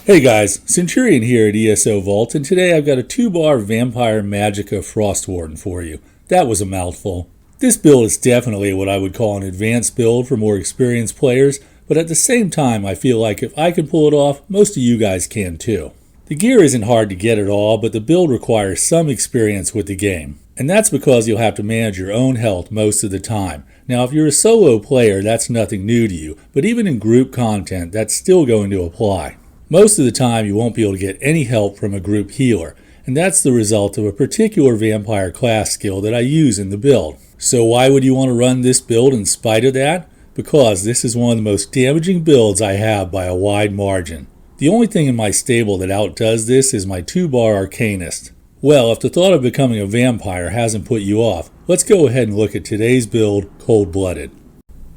Hey guys, Centurion here at ESO Vault, and today I've got a 2-bar Vampire Magicka Frost Warden for you. That was a mouthful. This build is definitely what I would call an advanced build for more experienced players, but at the same time I feel like if I can pull it off, most of you guys can too. The gear isn't hard to get at all, but the build requires some experience with the game. And that's because you'll have to manage your own health most of the time. Now if you're a solo player, that's nothing new to you, but even in group content, that's still going to apply. Most of the time you won't be able to get any help from a group healer, and that's the result of a particular vampire class skill that I use in the build. So why would you want to run this build in spite of that? Because this is one of the most damaging builds I have by a wide margin. The only thing in my stable that outdoes this is my 2-bar Arcanist. Well, if the thought of becoming a vampire hasn't put you off, let's go ahead and look at today's build, Cold-Blooded.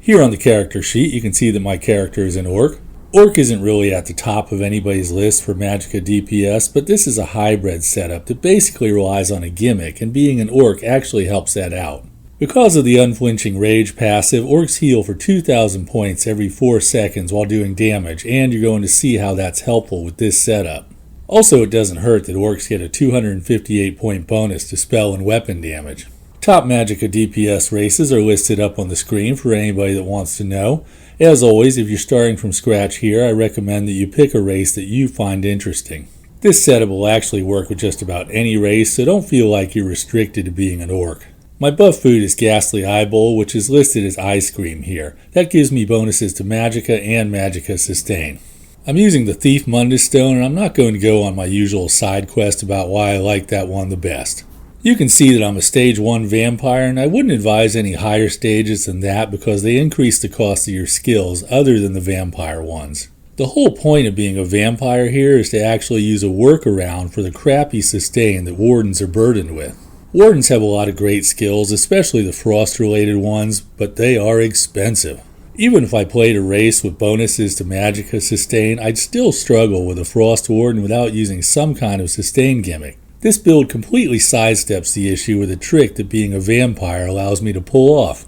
Here on the character sheet you can see that my character is an orc. Orc isn't really at the top of anybody's list for Magicka DPS, but this is a hybrid setup that basically relies on a gimmick, and being an orc actually helps that out. Because of the unflinching rage passive, orcs heal for 2,000 points every 4 seconds while doing damage, and you're going to see how that's helpful with this setup. Also, it doesn't hurt that orcs get a 258 point bonus to spell and weapon damage. Top Magicka DPS races are listed up on the screen for anybody that wants to know. As always, if you're starting from scratch here, I recommend that you pick a race that you find interesting. This setup will actually work with just about any race, so don't feel like you're restricted to being an orc. My buff food is Ghastly Eyeball, which is listed as Ice Cream here. That gives me bonuses to Magicka and Magicka Sustain. I'm using the Thief Mundus Stone, and I'm not going to go on my usual side quest about why I like that one the best. You can see that I'm a stage 1 vampire, and I wouldn't advise any higher stages than that because they increase the cost of your skills other than the vampire ones. The whole point of being a vampire here is to actually use a workaround for the crappy sustain that Wardens are burdened with. Wardens have a lot of great skills, especially the frost-related ones, but they are expensive. Even if I played a race with bonuses to Magicka Sustain, I'd still struggle with a Frost Warden without using some kind of sustain gimmick. This build completely sidesteps the issue with a trick that being a vampire allows me to pull off.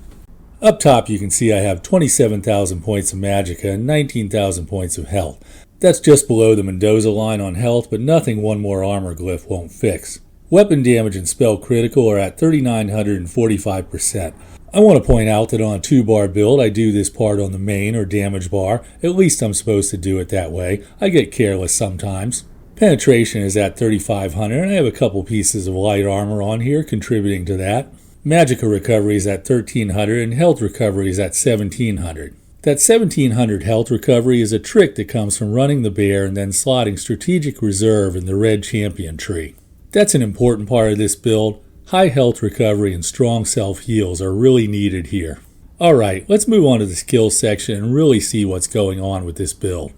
Up top you can see I have 27,000 points of Magicka and 19,000 points of health. That's just below the Mendoza line on health, but nothing one more armor glyph won't fix. Weapon damage and spell critical are at 3,945%. I want to point out that on a 2-bar build I do this part on the main or damage bar. At least I'm supposed to do it that way. I get careless sometimes. Penetration is at 3,500, and I have a couple pieces of light armor on here contributing to that. Magicka recovery is at 1,300, and health recovery is at 1,700. That 1,700 health recovery is a trick that comes from running the bear and then slotting strategic reserve in the red champion tree. That's an important part of this build. High health recovery and strong self-heals are really needed here. Alright, let's move on to the skills section and really see what's going on with this build.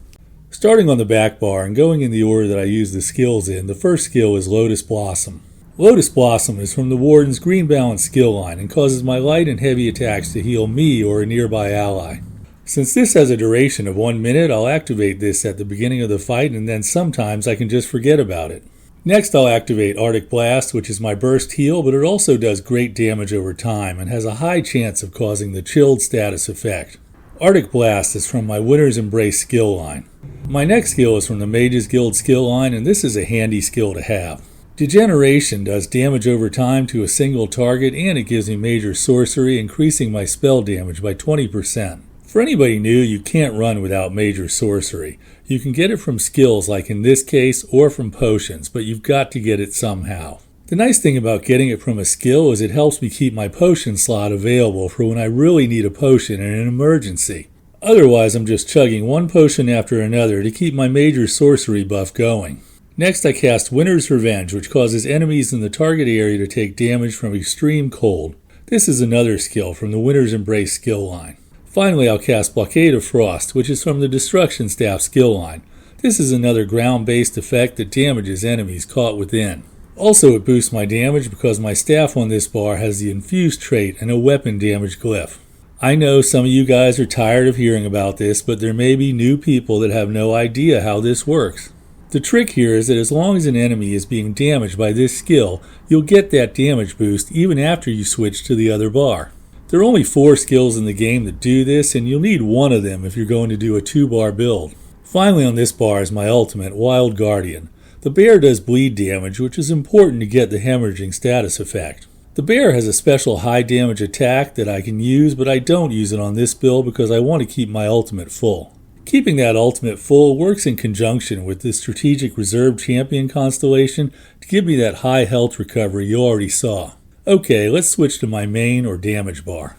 Starting on the back bar and going in the order that I use the skills in, the first skill is Lotus Blossom. Lotus Blossom is from the Warden's Green Balance skill line and causes my light and heavy attacks to heal me or a nearby ally. Since this has a duration of 1 minute, I'll activate this at the beginning of the fight, and then sometimes I can just forget about it. Next I'll activate Arctic Blast, which is my burst heal, but it also does great damage over time and has a high chance of causing the chilled status effect. Arctic Blast is from my Winter's Embrace skill line. My next skill is from the Mage's Guild skill line, and this is a handy skill to have. Degeneration does damage over time to a single target, and it gives me major sorcery, increasing my spell damage by 20%. For anybody new, you can't run without major sorcery. You can get it from skills like in this case, or from potions, but you've got to get it somehow. The nice thing about getting it from a skill is it helps me keep my potion slot available for when I really need a potion in an emergency. Otherwise, I'm just chugging one potion after another to keep my major sorcery buff going. Next, I cast Winter's Revenge, which causes enemies in the target area to take damage from extreme cold. This is another skill from the Winter's Embrace skill line. Finally, I'll cast Blockade of Frost, which is from the Destruction Staff skill line. This is another ground-based effect that damages enemies caught within. Also, it boosts my damage because my staff on this bar has the Infused trait and a weapon damage glyph. I know some of you guys are tired of hearing about this, but there may be new people that have no idea how this works. The trick here is that as long as an enemy is being damaged by this skill, you'll get that damage boost even after you switch to the other bar. There are only 4 skills in the game that do this, and you'll need one of them if you're going to do a 2-bar build. Finally on this bar is my ultimate, Wild Guardian. The bear does bleed damage, which is important to get the hemorrhaging status effect. The bear has a special high damage attack that I can use, but I don't use it on this build because I want to keep my ultimate full. Keeping that ultimate full works in conjunction with the strategic reserve champion constellation to give me that high health recovery you already saw. Okay, let's switch to my main or damage bar.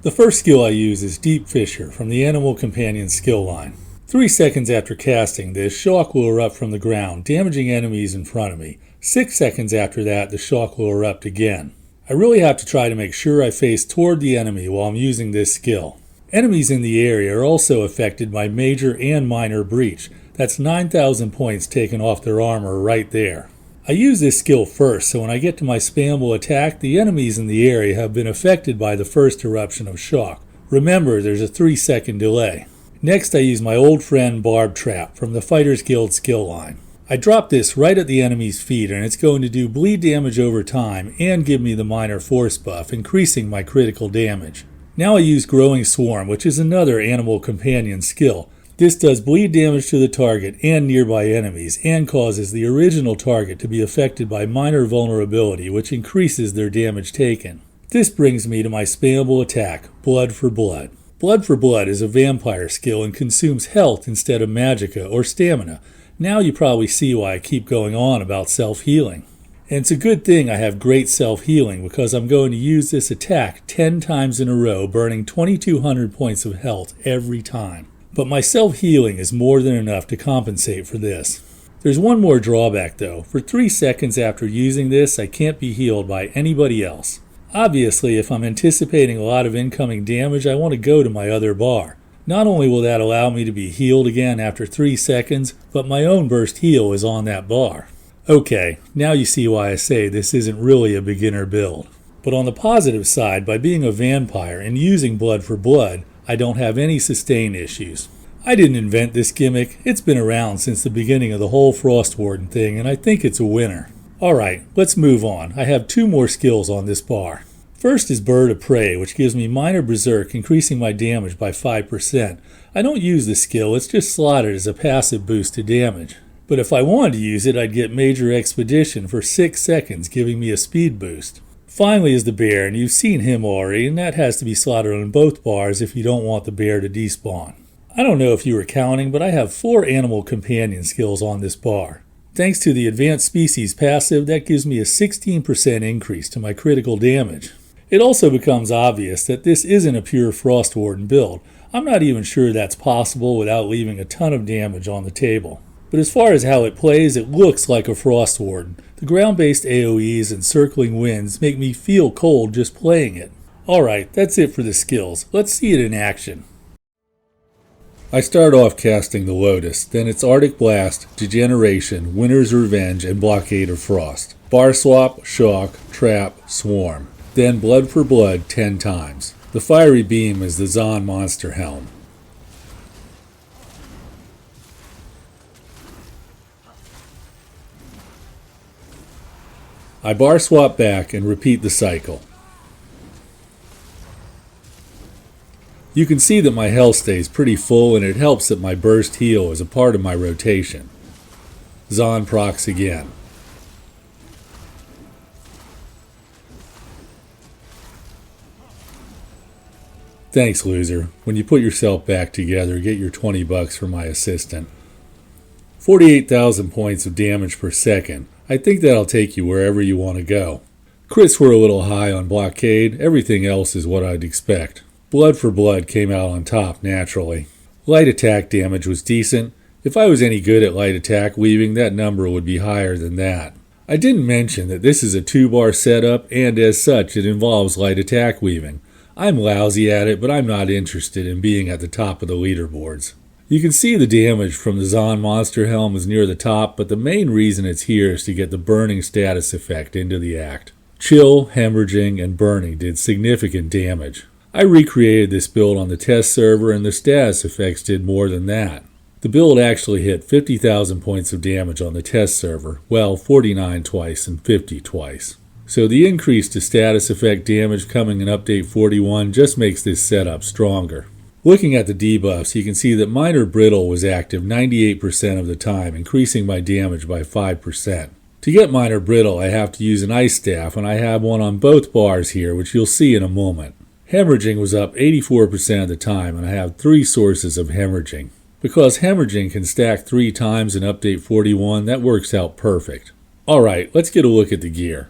The first skill I use is Deep Fissure from the Animal Companion skill line. 3 seconds after casting this, shock will erupt from the ground, damaging enemies in front of me. 6 seconds after that, the shock will erupt again. I really have to try to make sure I face toward the enemy while I'm using this skill. Enemies in the area are also affected by major and minor breach. That's 9,000 points taken off their armor right there. I use this skill first, so when I get to my spammable attack, the enemies in the area have been affected by the first eruption of shock. Remember, there's a 3-second delay. Next, I use my old friend Barb Trap from the Fighters Guild skill line. I drop this right at the enemy's feet and it's going to do bleed damage over time and give me the minor force buff, increasing my critical damage. Now I use Growing Swarm, which is another Animal Companion skill. This does bleed damage to the target and nearby enemies and causes the original target to be affected by minor vulnerability, which increases their damage taken. This brings me to my spammable attack, Blood for Blood. Blood for Blood is a vampire skill and consumes health instead of magicka or stamina. Now you probably see why I keep going on about self-healing. And it's a good thing I have great self-healing because I'm going to use this attack 10 times in a row, burning 2,200 points of health every time. But my self-healing is more than enough to compensate for this. There's one more drawback though. For 3 seconds after using this, I can't be healed by anybody else. Obviously, if I'm anticipating a lot of incoming damage, I want to go to my other bar. Not only will that allow me to be healed again after 3 seconds, but my own burst heal is on that bar. Okay, now you see why I say this isn't really a beginner build. But on the positive side, by being a vampire and using Blood for Blood, I don't have any sustain issues. I didn't invent this gimmick, it's been around since the beginning of the whole Frost Warden thing, and I think it's a winner. Alright, let's move on. I have 2 more skills on this bar. First is Bird of Prey, which gives me minor berserk, increasing my damage by 5%. I don't use this skill, it's just slotted as a passive boost to damage. But if I wanted to use it, I'd get Major Expedition for 6 seconds, giving me a speed boost. Finally is the Bear, and you've seen him already, and that has to be slotted on both bars if you don't want the bear to despawn. I don't know if you were counting, but I have 4 Animal Companion skills on this bar. Thanks to the Advanced Species passive, that gives me a 16% increase to my critical damage. It also becomes obvious that this isn't a pure Frost Warden build. I'm not even sure that's possible without leaving a ton of damage on the table. But as far as how it plays, it looks like a Frost Warden. The ground-based AoEs and circling winds make me feel cold just playing it. Alright, that's it for the skills. Let's see it in action. I start off casting the Lotus, then it's Arctic Blast, Degeneration, Winter's Revenge, and Blockade of Frost. Bar Swap, Shock, Trap, Swarm. Then Blood for Blood 10 times. The fiery beam is the Zon Monster Helm. I bar swap back and repeat the cycle. You can see that my health stays pretty full and it helps that my burst heal is a part of my rotation. Zon procs again. Thanks, loser. When you put yourself back together, get your $20 for my assistant. 48,000 points of damage per second. I think that'll take you wherever you want to go. Crits were a little high on Blockade. Everything else is what I'd expect. Blood for Blood came out on top naturally. Light attack damage was decent. If I was any good at light attack weaving, that number would be higher than that. I didn't mention that this is a 2-bar setup, and as such it involves light attack weaving. I'm lousy at it, but I'm not interested in being at the top of the leaderboards. You can see the damage from the Zon Monster Helm is near the top, but the main reason it's here is to get the burning status effect into the act. Chill, hemorrhaging, and burning did significant damage. I recreated this build on the test server, and the status effects did more than that. The build actually hit 50,000 points of damage on the test server, well, 49 twice and 50 twice. So the increase to status effect damage coming in Update 41 just makes this setup stronger. Looking at the debuffs, you can see that Minor Brittle was active 98% of the time, increasing my damage by 5%. To get Minor Brittle, I have to use an Ice Staff, and I have one on both bars here, which you'll see in a moment. Hemorrhaging was up 84% of the time, and I have 3 sources of hemorrhaging. Because hemorrhaging can stack 3 times in Update 41, that works out perfect. Alright, let's get a look at the gear.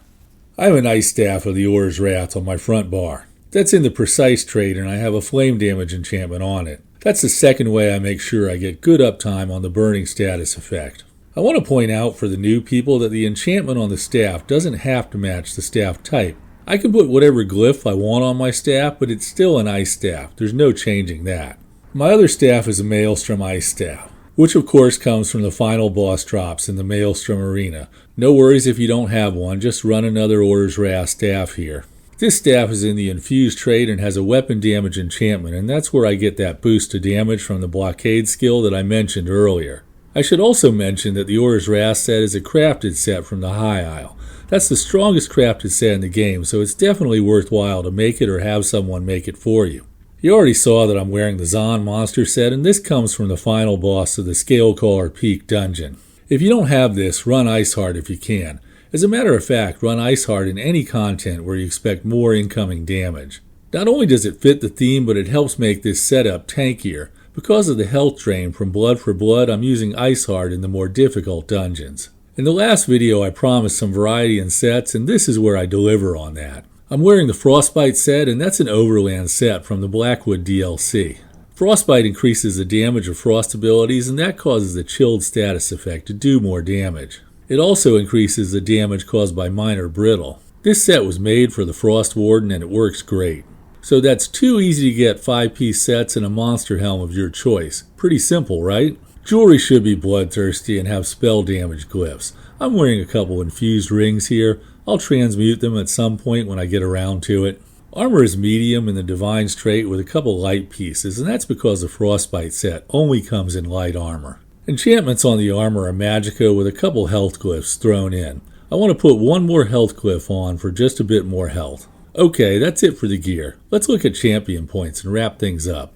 I have an Ice Staff of the Aura's Wrath on my front bar. That's in the Precise trait, and I have a Flame Damage enchantment on it. That's the second way I make sure I get good uptime on the burning status effect. I want to point out for the new people that the enchantment on the staff doesn't have to match the staff type. I can put whatever glyph I want on my staff, but it's still an Ice Staff. There's no changing that. My other staff is a Maelstrom Ice Staff, which of course comes from the final boss drops in the Maelstrom Arena. No worries if you don't have one, just run another Aura's Wrath staff here. This staff is in the Infused trait and has a weapon damage enchantment, and that's where I get that boost to damage from the blockade skill that I mentioned earlier. I should also mention that the Aura's Wrath set is a crafted set from the High Isle. That's the strongest crafted set in the game, so it's definitely worthwhile to make it or have someone make it for you. You already saw that I'm wearing the Zon monster set, and this comes from the final boss of the Scalecaller Peak dungeon. If you don't have this, run Iceheart if you can. As a matter of fact, run Iceheart in any content where you expect more incoming damage. Not only does it fit the theme, but it helps make this setup tankier. Because of the health drain from Blood for Blood, I'm using Iceheart in the more difficult dungeons. In the last video I promised some variety in sets, and this is where I deliver on that. I'm wearing the Frostbite set, and that's an Overland set from the Blackwood DLC. Frostbite increases the damage of frost abilities, and that causes the chilled status effect to do more damage. It also increases the damage caused by Minor Brittle. This set was made for the Frost Warden, and it works great. So that's 2 easy to get 5-piece sets and a monster helm of your choice. Pretty simple, right? Jewelry should be bloodthirsty and have spell damage glyphs. I'm wearing a couple infused rings here. I'll transmute them at some point when I get around to it. Armor is medium in the Divine's trait with a couple light pieces, and that's because the Frostbite set only comes in light armor. Enchantments on the armor are Magicka with a couple health glyphs thrown in. I want to put one more health glyph on for just a bit more health. Okay, that's it for the gear. Let's look at champion points and wrap things up.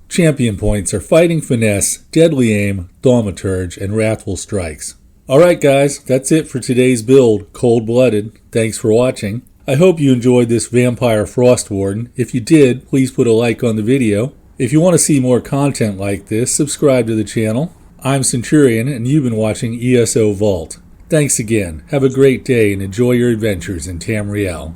Champion points are Fighting Finesse, Deadly Aim, Thaumaturge, and Wrathful Strikes. Alright guys, that's it for today's build, Cold-Blooded. Thanks for watching. I hope you enjoyed this Vampire Frost Warden. If you did, please put a like on the video. If you want to see more content like this, subscribe to the channel. I'm Centurion, and you've been watching ESO Vault. Thanks again. Have a great day and enjoy your adventures in Tamriel.